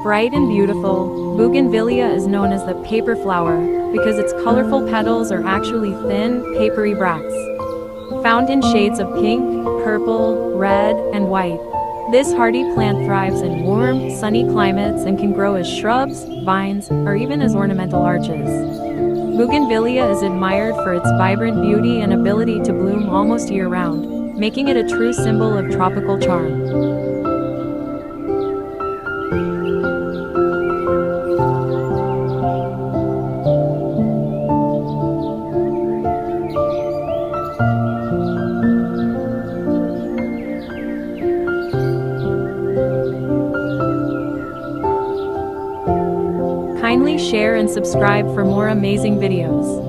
Bright and beautiful, bougainvillea is known as the paper flower because its colorful petals are actually thin, papery bracts. Found in shades of pink, purple, red, and white, this hardy plant thrives in warm, sunny climates and can grow as shrubs, vines, or even as ornamental arches. Bougainvillea is admired for its vibrant beauty and ability to bloom almost year-round, making it a true symbol of tropical charm. Kindly share and subscribe for more amazing videos.